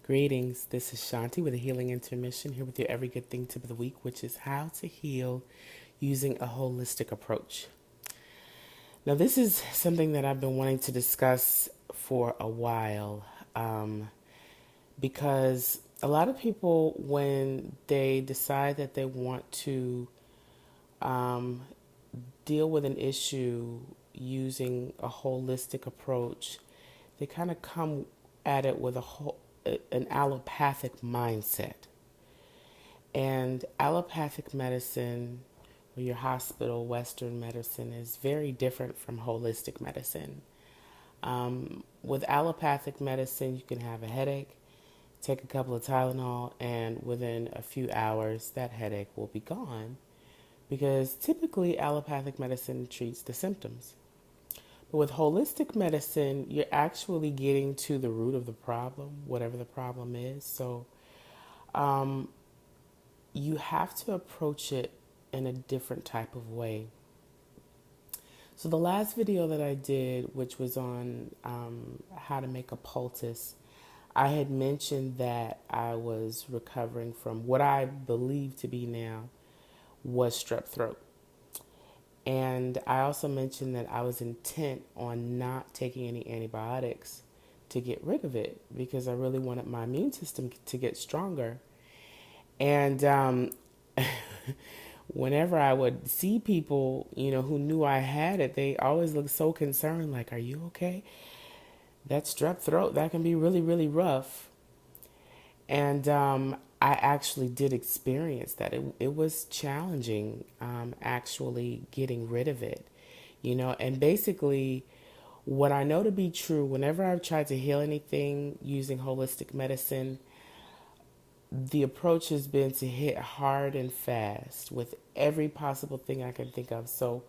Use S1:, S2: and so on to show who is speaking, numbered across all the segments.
S1: Greetings, this is Shanti with a Healing Intermission here with your Every Good Thing tip of the week, which is how to heal using a holistic approach. Now, this is something that I've been wanting to discuss for a while because a lot of people, when they decide that they want to um, deal with an issue using a holistic approach, they kind of come at it with an allopathic mindset. And allopathic medicine, or your hospital Western medicine, is very different from holistic medicine. With allopathic medicine, you can have a headache, take a couple of Tylenol, and within a few hours, that headache will be gone because typically allopathic medicine treats the symptoms. But with holistic medicine, you're actually getting to the root of the problem, whatever the problem is. So you have to approach it in a different type of way. So the last video that I did, which was on how to make a poultice, I had mentioned that I was recovering from what I believe to be now was strep throat. And I also mentioned that I was intent on not taking any antibiotics to get rid of it because I really wanted my immune system to get stronger. And whenever I would see people, who knew I had it, they always looked so concerned, like, "Are you okay? That strep throat, that can be really, really rough." And I actually did experience that. It was challenging, actually getting rid of it, and basically what I know to be true, whenever I've tried to heal anything using holistic medicine, the approach has been to hit hard and fast with every possible thing I can think of. So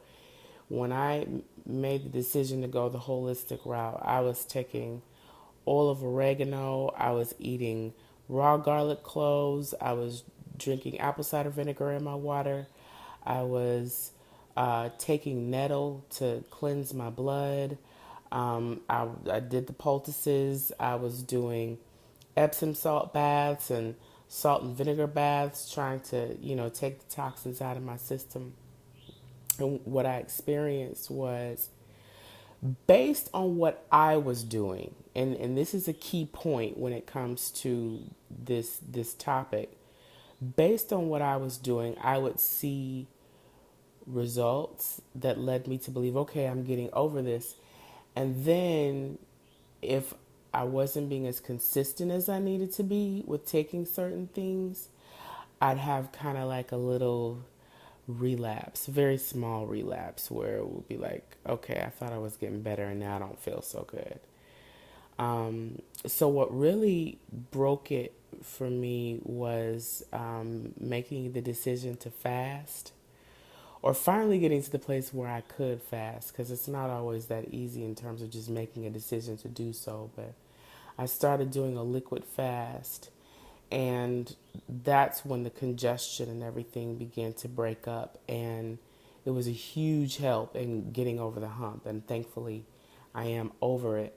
S1: when I made the decision to go the holistic route, I was taking oil of oregano, I was eating raw garlic cloves, I was drinking apple cider vinegar in my water, I was taking nettle to cleanse my blood. I did the poultices. I was doing Epsom salt baths and salt and vinegar baths, trying to, take the toxins out of my system. And what I experienced was based on what I was doing, and this is a key point when it comes to this topic. Based on what I was doing, I would see results that led me to believe, okay, I'm getting over this. And then if I wasn't being as consistent as I needed to be with taking certain things, I'd have kind of like a little relapse, very small relapse, where it would be like, okay, I thought I was getting better and now I don't feel so good. So what really broke it for me was making the decision to fast, or finally getting to the place where I could fast, because it's not always that easy in terms of just making a decision to do so. But I started doing a liquid fast, and that's when the congestion and everything began to break up, and it was a huge help in getting over the hump, and thankfully I am over it.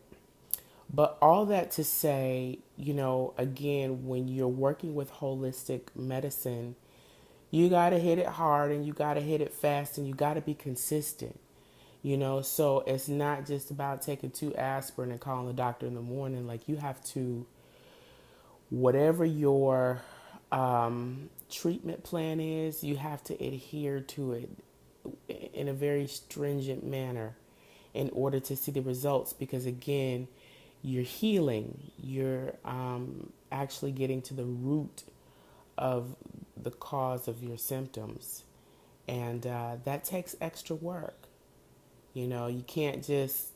S1: But all that to say, again, when you're working with holistic medicine, you got to hit it hard and you got to hit it fast and you got to be consistent. So it's not just about taking 2 aspirin and calling the doctor in the morning. Like, you have to, whatever your treatment plan is, you have to adhere to it in a very stringent manner in order to see the results. Because again, you're healing, you're actually getting to the root of the cause of your symptoms. And that takes extra work. You can't just,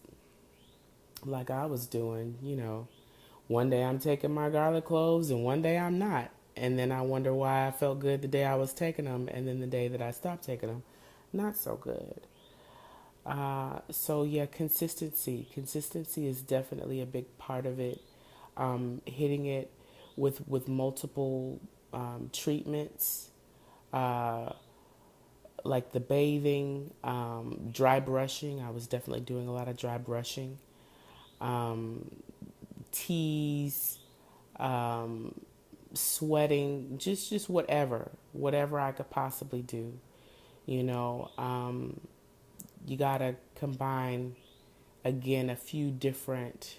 S1: like I was doing, one day I'm taking my garlic cloves and one day I'm not. And then I wonder why I felt good the day I was taking them, and then the day that I stopped taking them, not so good. So yeah, consistency. Consistency is definitely a big part of it. Hitting it with multiple treatments, like the bathing, dry brushing. I was definitely doing a lot of dry brushing. Teas, um, sweating, just whatever I could possibly do. You know, you gotta combine again a few different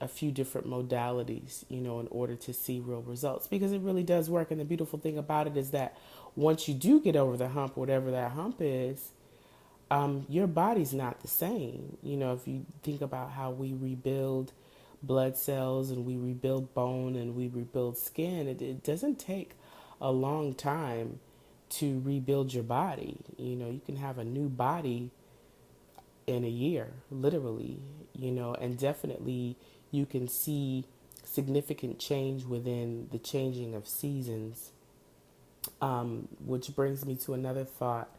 S1: modalities, in order to see real results, because it really does work. And the beautiful thing about it is that once you do get over the hump, whatever that hump is, your body's not the same. If you think about how we rebuild blood cells and we rebuild bone and we rebuild skin, it doesn't take a long time to rebuild your body. You can have a new body in a year, literally, and definitely you can see significant change within the changing of seasons. Which brings me to another thought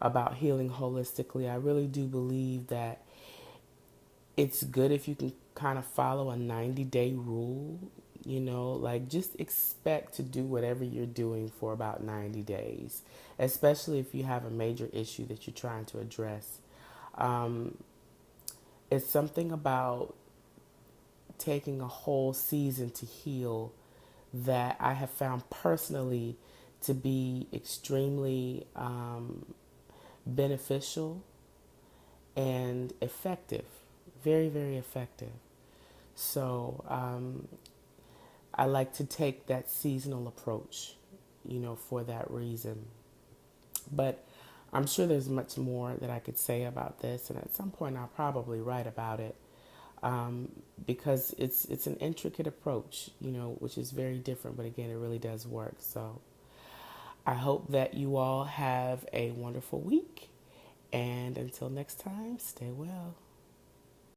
S1: about healing holistically. I really do believe that it's good if you can kind of follow a 90-day rule, like just expect to do whatever you're doing for about 90 days, especially if you have a major issue that you're trying to address. Um, it's something about taking a whole season to heal that I have found personally to be extremely beneficial and effective. Very, very effective. So I like to take that seasonal approach, for that reason. But I'm sure there's much more that I could say about this, and at some point I'll probably write about it, because it's an intricate approach, which is very different, but again, it really does work. So I hope that you all have a wonderful week, and until next time, stay well.